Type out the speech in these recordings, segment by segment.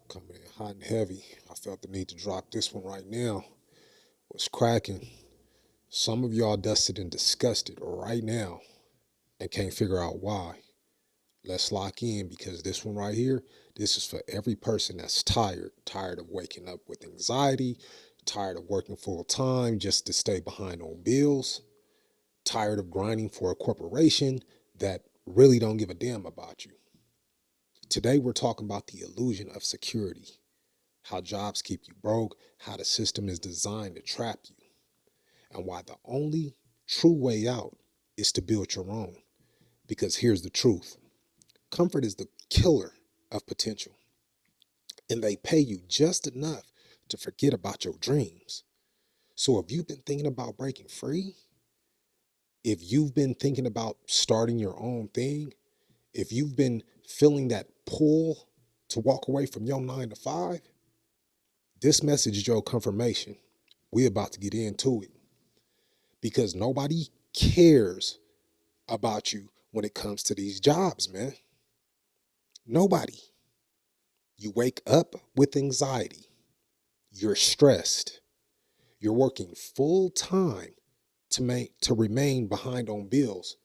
Coming in hot and heavy. I felt the need to drop this one right now. What's cracking? Some of y'all dusted and disgusted right now and can't figure out why. Let's lock in because this one right here, this is for every person that's tired of waking up with anxiety, tired of working full time just to stay behind on bills, tired of grinding for a corporation that really don't give a damn about you. Today we're talking about the illusion of security, how jobs keep you broke, how the system is designed to trap you, and why the only true way out is to build your own. Because here's the truth: comfort is the killer of potential, and they pay you just enough to forget about your dreams. So if you've been thinking about breaking free, if you've been thinking about starting your own thing, if you've been feeling that pull to walk away from your 9 to 5, this message is your confirmation. We're about to get into it because nobody cares about you when it comes to these jobs, man. Nobody. You wake up with anxiety. You're stressed. You're working full time to remain behind on bills.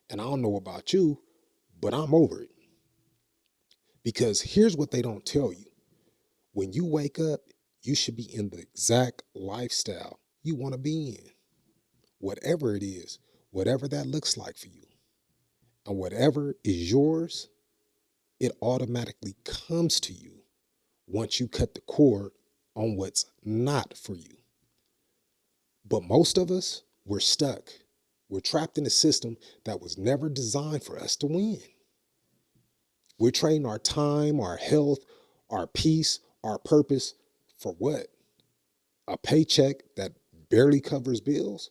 And I don't know about you, but I'm over it. Because here's what they don't tell you. When you wake up, you should be in the exact lifestyle you want to be in. Whatever it is, whatever that looks like for you. And whatever is yours, it automatically comes to you once you cut the cord on what's not for you. But most of us, we're stuck. We're trapped in a system that was never designed for us to win. We're trading our time, our health, our peace, our purpose for what? A paycheck that barely covers bills?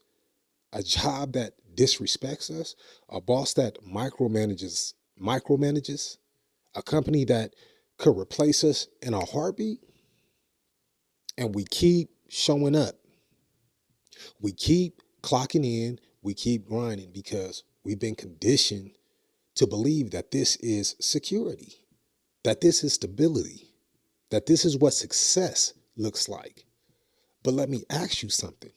A job that disrespects us? A boss that micromanages? A company that could replace us in a heartbeat? And we keep showing up. We keep clocking in. We keep grinding because we've been conditioned to believe that this is security, that this is stability, that this is what success looks like. But let me ask you something.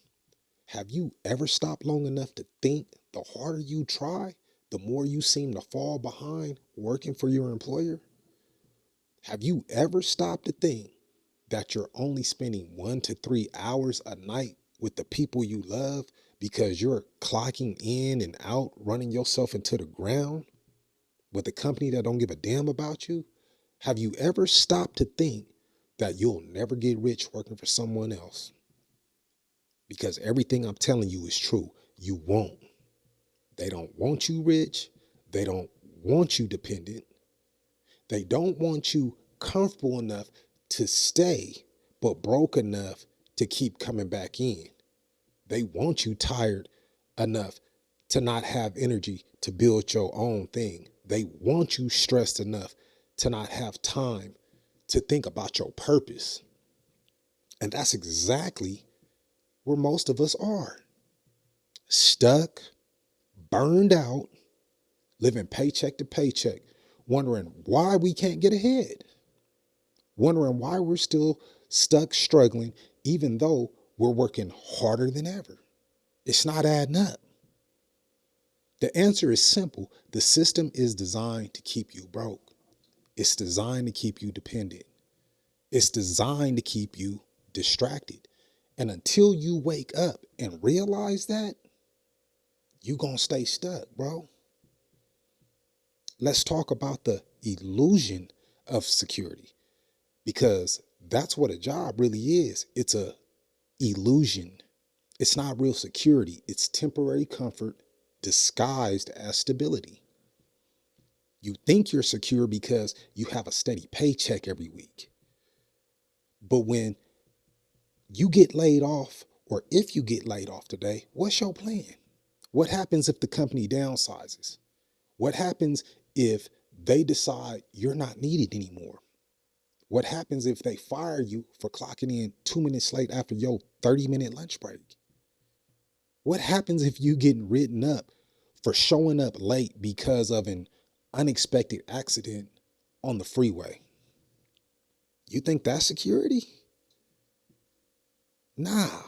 Have you ever stopped long enough to think the harder you try, the more you seem to fall behind working for your employer? Have you ever stopped to think that you're only spending 1 to 3 hours a night with the people you love because you're clocking in and out, running yourself into the ground with a company that don't give a damn about you? Have you ever stopped to think that you'll never get rich working for someone else? Because everything I'm telling you is true. You won't. They don't want you rich. They don't want you dependent. They don't want you comfortable enough to stay, but broke enough to keep coming back in. They want you tired enough to not have energy to build your own thing. They want you stressed enough to not have time to think about your purpose. And that's exactly where most of us are: stuck, burned out, living paycheck to paycheck, wondering why we can't get ahead, wondering why we're still stuck struggling, even though we're working harder than ever. It's not adding up. The answer is simple. The system is designed to keep you broke. It's designed to keep you dependent. It's designed to keep you distracted. And until you wake up and realize that, you're going to stay stuck, bro. Let's talk about the illusion of security, because that's what a job really is. It's a illusion. It's not real security. It's temporary comfort disguised as stability. You think you're secure because you have a steady paycheck every week. But when you get laid off, or if you get laid off today, what's your plan? What happens if the company downsizes? What happens if they decide you're not needed anymore? What happens if they fire you for clocking in 2 minutes late after your 30-minute lunch break? What happens if you get written up for showing up late because of an unexpected accident on the freeway? You think that's security? Nah,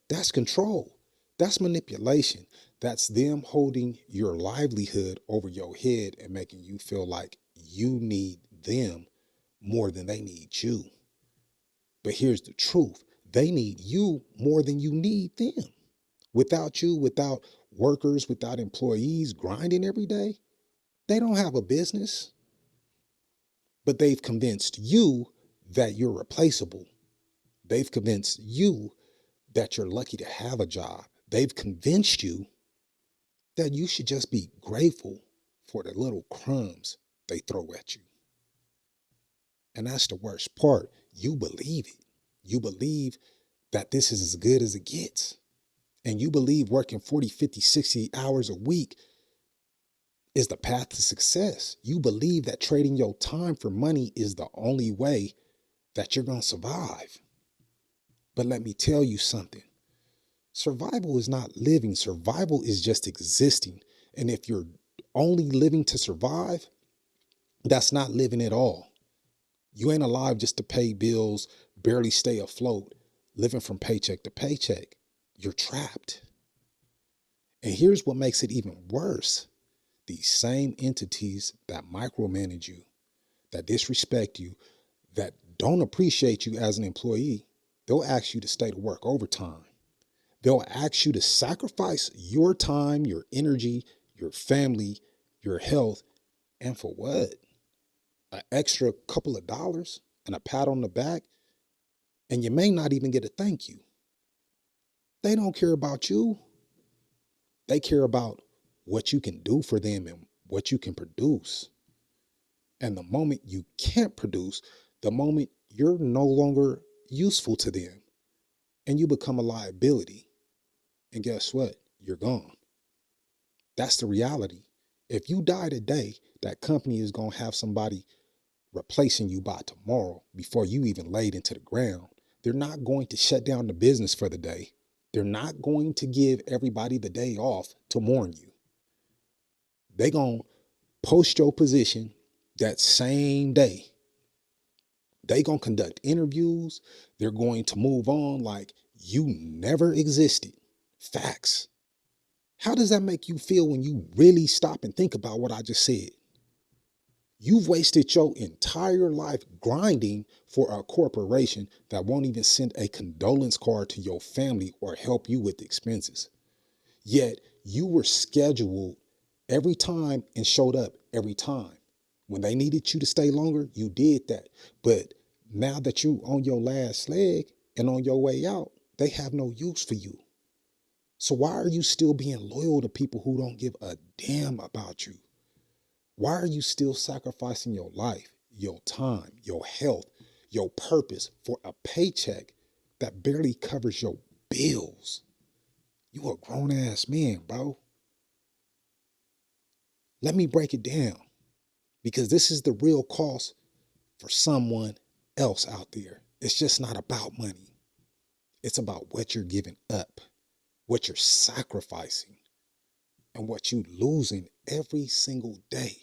that's control. That's manipulation. That's them holding your livelihood over your head and making you feel like you need them more than they need you. But here's the truth. They need you more than you need them. Without you, without workers, without employees grinding every day, they don't have a business. But they've convinced you that you're replaceable. They've convinced you that you're lucky to have a job. They've convinced you that you should just be grateful for the little crumbs they throw at you. And that's the worst part. You believe it. You believe that this is as good as it gets. And you believe working 40, 50, 60 hours a week is the path to success. You believe that trading your time for money is the only way that you're going to survive. But let me tell you something. Survival is not living. Survival is just existing. And if you're only living to survive, that's not living at all. You ain't alive just to pay bills, barely stay afloat, living from paycheck to paycheck. You're trapped. And here's what makes it even worse. These same entities that micromanage you, that disrespect you, that don't appreciate you as an employee, they'll ask you to stay to work overtime. They'll ask you to sacrifice your time, your energy, your family, your health, and for what? An extra couple of dollars and a pat on the back, and you may not even get a thank you. They don't care about you. They care about what you can do for them and what you can produce. And the moment you can't produce, the moment you're no longer useful to them and you become a liability. And guess what? You're gone. That's the reality. If you die today, that company is going to have somebody replacing you by tomorrow before you even laid into the ground. They're not going to shut down the business for the day. They're not going to give everybody the day off to mourn you. They're going to post your position that same day. They're going to conduct interviews. They're going to move on like you never existed. Facts. How does that make you feel when you really stop and think about what I just said? You've wasted your entire life grinding for a corporation that won't even send a condolence card to your family or help you with expenses. Yet you were scheduled every time and showed up every time. When they needed you to stay longer, you did that. But now that you on your last leg and on your way out, they have no use for you. So why are you still being loyal to people who don't give a damn about you? Why are you still sacrificing your life, your time, your health, your purpose for a paycheck that barely covers your bills? You a grown ass man, bro. Let me break it down because this is the real cost for someone else out there. It's just not about money. It's about what you're giving up, what you're sacrificing, and what you're losing every single day.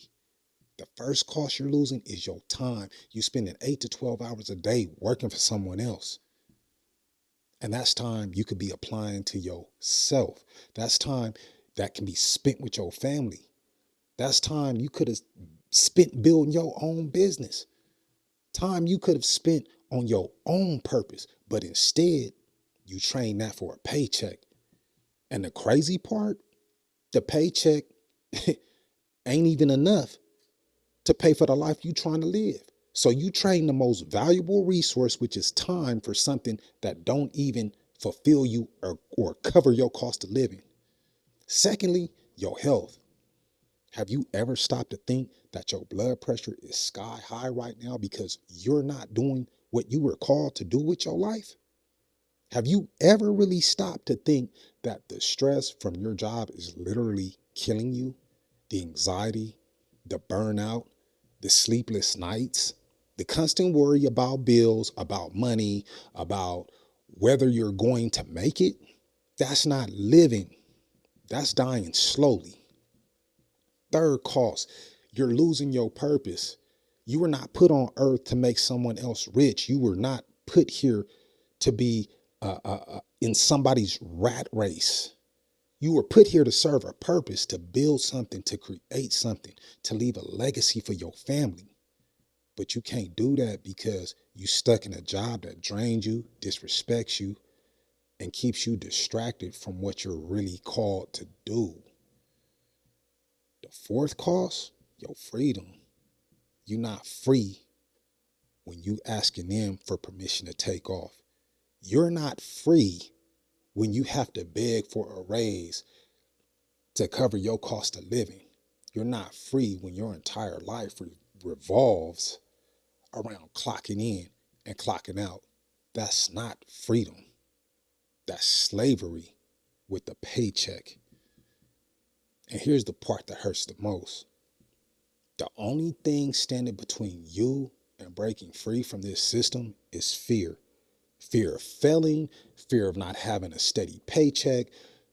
The first cost you're losing is your time. You spending 8 to 12 hours a day working for someone else. And that's time you could be applying to yourself. That's time that can be spent with your family. That's time you could have spent building your own business. Time you could have spent on your own purpose. But instead, you train that for a paycheck. And the crazy part, the paycheck ain't even enough to pay for the life you trying to live. So you train the most valuable resource, which is time, for something that don't even fulfill you or cover your cost of living. Secondly, your health. Have you ever stopped to think that your blood pressure is sky high right now because you're not doing what you were called to do with your life? Have you ever really stopped to think that the stress from your job is literally killing you? The anxiety, the burnout, the sleepless nights, the constant worry about bills, about money, about whether you're going to make it? That's not living. That's dying slowly. Third cost, you're losing your purpose. You were not put on earth to make someone else rich. You were not put here to be in somebody's rat race. You were put here to serve a purpose, to build something, to create something, to leave a legacy for your family. But you can't do that because you stuck in a job that drains you, disrespects you, and keeps you distracted from what you're really called to do. The fourth cost, your freedom. You're not free when you asking them for permission to take off. You're not free when you have to beg for a raise to cover your cost of living. You're not free when your entire life revolves around clocking in and clocking out. That's not freedom. That's slavery with the paycheck. And here's the part that hurts the most. The only thing standing between you and breaking free from this system is fear. Fear of failing, fear of not having a steady paycheck,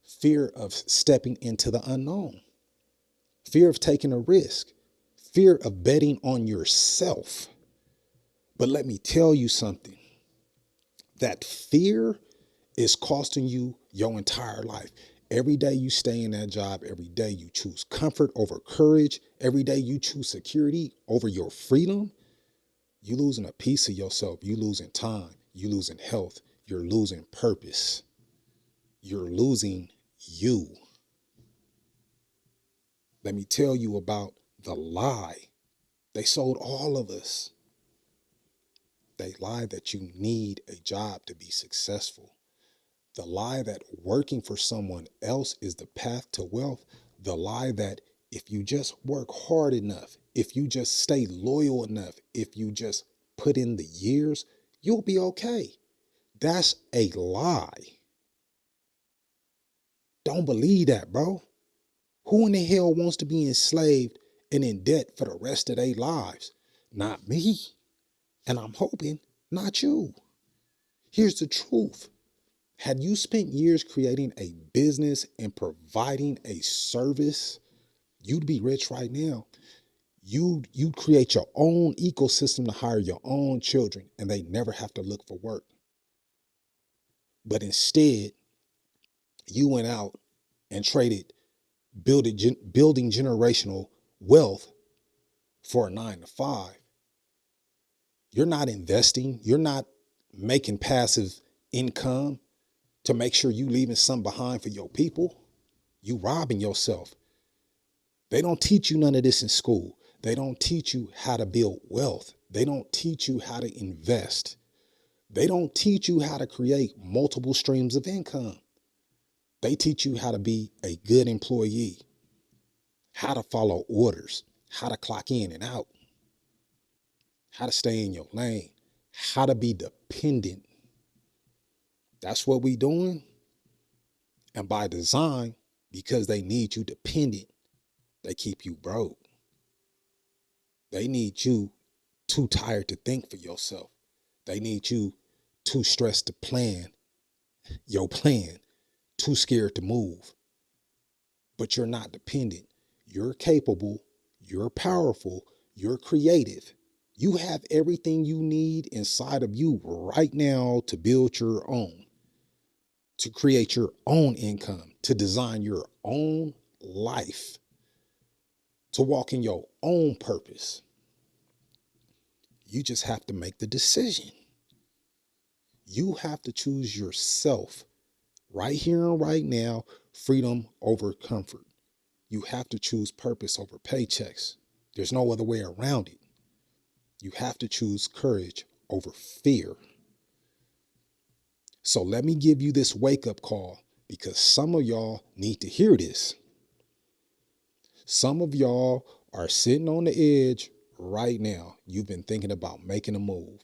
fear of stepping into the unknown, fear of taking a risk, fear of betting on yourself. But let me tell you something. That fear is costing you your entire life. Every day you stay in that job, every day you choose comfort over courage, every day you choose security over your freedom, you losing a piece of yourself. You losing time. You losing health. You're losing purpose. You're losing you. Let me tell you about the lie. They sold all of us. They lie that you need a job to be successful. The lie that working for someone else is the path to wealth. The lie that if you just work hard enough, if you just stay loyal enough, if you just put in the years, you'll be okay. That's a lie. Don't believe that, bro. Who in the hell wants to be enslaved and in debt for the rest of their lives? Not me. And I'm hoping not you. Here's the truth. Had you spent years creating a business and providing a service, you'd be rich right now. You'd create your own ecosystem to hire your own children and they never have to look for work. But instead, you went out and traded building generational wealth for a 9 to 5. You're not investing. You're not making passive income to make sure you leaving some behind for your people. You robbing yourself. They don't teach you none of this in school. They don't teach you how to build wealth. They don't teach you how to invest. They don't teach you how to create multiple streams of income. They teach you how to be a good employee, how to follow orders, how to clock in and out, how to stay in your lane, how to be dependent. That's what we doing. And by design, because they need you dependent, they keep you broke. They need you too tired to think for yourself. They need you too stressed to plan your plan, too scared to move. But you're not dependent. You're capable. You're powerful. You're creative. You have everything you need inside of you right now to build your own, to create your own income, to design your own life, to walk in your own purpose. You just have to make the decision. You have to choose yourself right here and right now, freedom over comfort. You have to choose purpose over paychecks. There's no other way around it. You have to choose courage over fear. So let me give you this wake-up call because some of y'all need to hear this. Some of y'all are sitting on the edge right now. You've been thinking about making a move.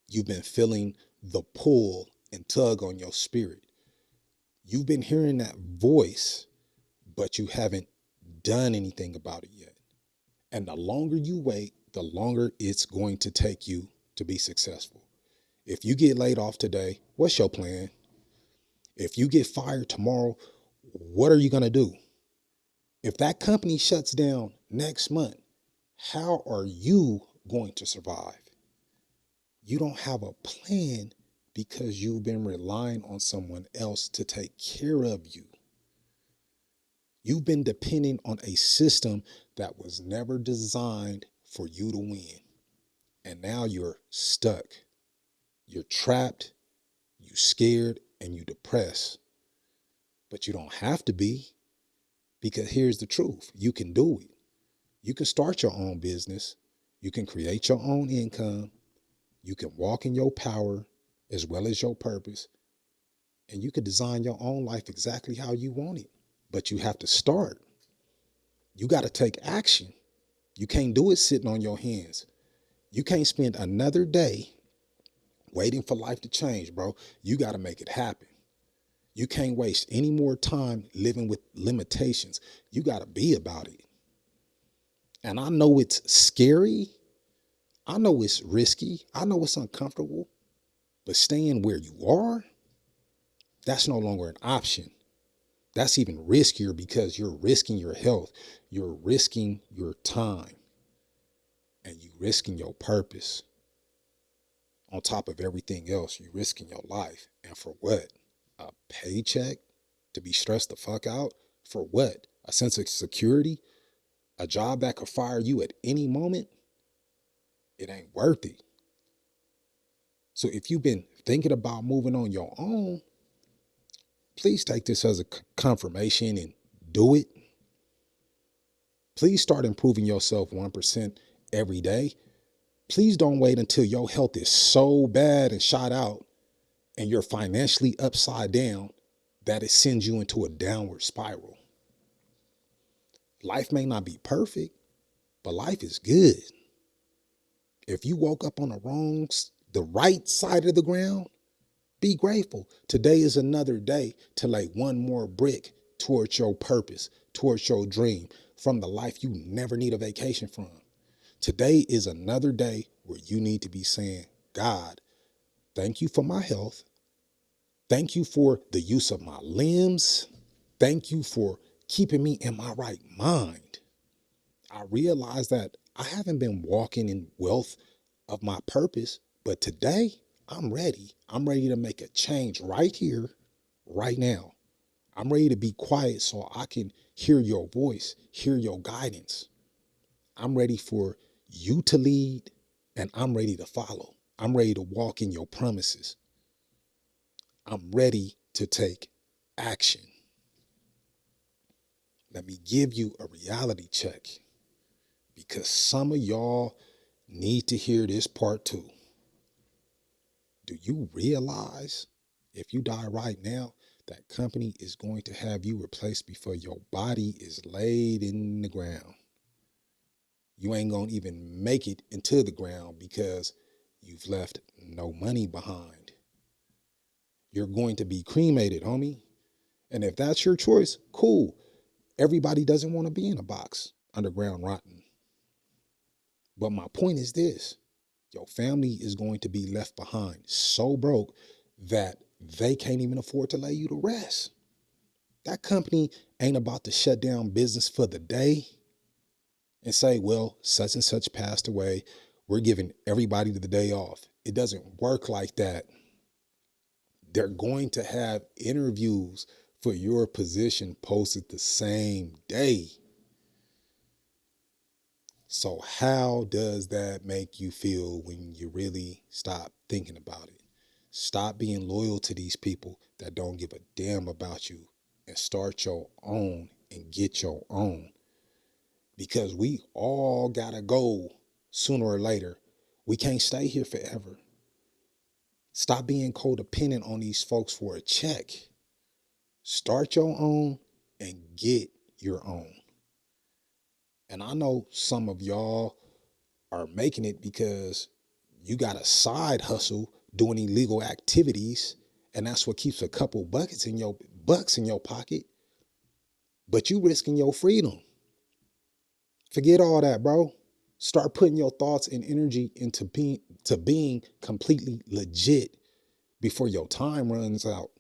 You've been feeling the pull and tug on your spirit. You've been hearing that voice, but you haven't done anything about it yet. And the longer you wait, the longer it's going to take you to be successful. If you get laid off today, what's your plan? If you get fired tomorrow, what are you going to do? If that company shuts down next month, How are you going to survive? You don't have a plan because you've been relying on someone else to take care of you. You've been depending on a system that was never designed for you to win. And now you're stuck. You're trapped, you scared, and you depressed. But you don't have to be, because here's the truth. You can do it. You can start your own business. You can create your own income. You can walk in your power as well as your purpose. And you can design your own life exactly how you want it. But you have to start. You got to take action. You can't do it sitting on your hands. You can't spend another day waiting for life to change, bro. You got to make it happen. You can't waste any more time living with limitations. You got to be about it. And I know it's scary. I know it's risky. I know it's uncomfortable. But staying where you are, that's no longer an option. That's even riskier because you're risking your health. You're risking your time. And you're risking your purpose. On top of everything else, you're risking your life. And for what? A paycheck? To be stressed the fuck out? For what? A sense of security? A job that could fire you at any moment? It ain't worth it. So if you've been thinking about moving on your own, please take this as a confirmation and do it. Please start improving yourself 1% every day. Please don't wait until your health is so bad and shot out and you're financially upside down that it sends you into a downward spiral. Life may not be perfect, but life is good. If you woke up on the right side of the ground, be grateful. Today is another day to lay one more brick towards your purpose, towards your dream, from the life you never need a vacation from. Today is another day where you need to be saying, God, thank you for my health. Thank you for the use of my limbs. Thank you for keeping me in my right mind. I realize that I haven't been walking in wealth of my purpose, but today I'm ready. I'm ready to make a change right here, right now. I'm ready to be quiet so I can hear your voice, hear your guidance. I'm ready for you to lead and I'm ready to follow. I'm ready to walk in your promises. I'm ready to take action. Let me give you a reality check because some of y'all need to hear this part too. Do you realize if you die right now, that company is going to have you replaced before your body is laid in the ground? You ain't going to even make it into the ground because you've left no money behind. You're going to be cremated, homie. And if that's your choice, cool. Everybody doesn't want to be in a box underground rotten. But my point is this. Your family is going to be left behind so broke that they can't even afford to lay you to rest. That company ain't about to shut down business for the day and say, well, such and such passed away. We're giving everybody the day off. It doesn't work like that. They're going to have interviews for your position posted the same day. So how does that make you feel when you really stop thinking about it? Stop being loyal to these people that don't give a damn about you and start your own and get your own. Because we all gotta go sooner or later. We can't stay here forever. Stop being codependent on these folks for a check. Start your own and get your own. And I know some of y'all are making it because you got a side hustle doing illegal activities, and that's what keeps a couple bucks in your pocket. But you risking your freedom. Forget all that, bro. Start putting your thoughts and energy into being completely legit before your time runs out.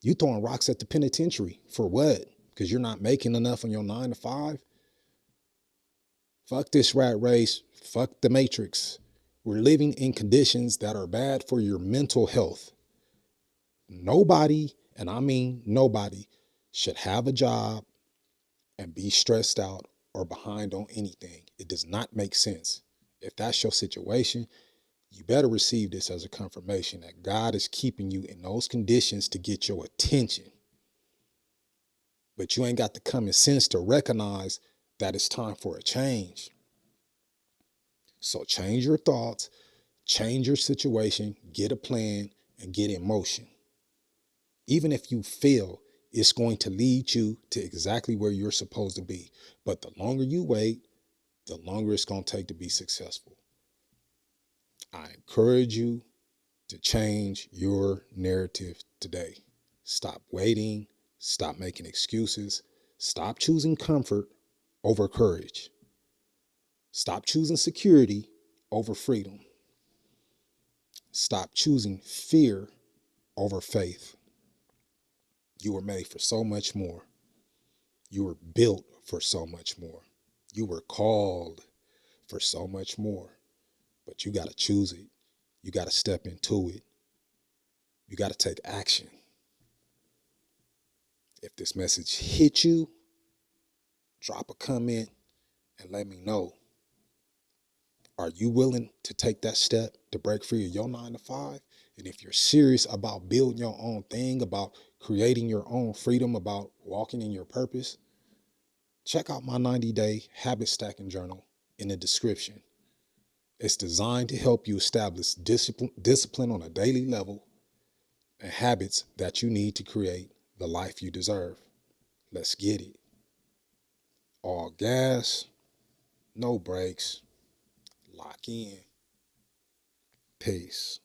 You throwing rocks at the penitentiary for what? Because you're not making enough on your 9 to 5? Fuck this rat race. Fuck the matrix. We're living in conditions that are bad for your mental health. Nobody, and I mean nobody, should have a job and be stressed out or behind on anything. It does not make sense. If that's your situation, you better receive this as a confirmation that God is keeping you in those conditions to get your attention. But you ain't got the common sense to recognize that it's time for a change. So change your thoughts, change your situation, get a plan, and get in motion. Even if you fail, it's going to lead you to exactly where you're supposed to be. But the longer you wait, the longer it's going to take to be successful. I encourage you to change your narrative today. Stop waiting. Stop making excuses. Stop choosing comfort over courage. Stop choosing security over freedom. Stop choosing fear over faith. You were made for so much more. You were built for so much more. You were called for so much more. But you got to choose it. You got to step into it. You got to take action. If this message hit you, drop a comment and let me know. Are you willing to take that step to break free of your 9 to 5? And if you're serious about building your own thing, about creating your own freedom, about walking in your purpose, check out my 90-day habit stacking journal in the description. It's designed to help you establish discipline on a daily level and habits that you need to create the life you deserve. Let's get it. All gas, no brakes. Lock in. Peace.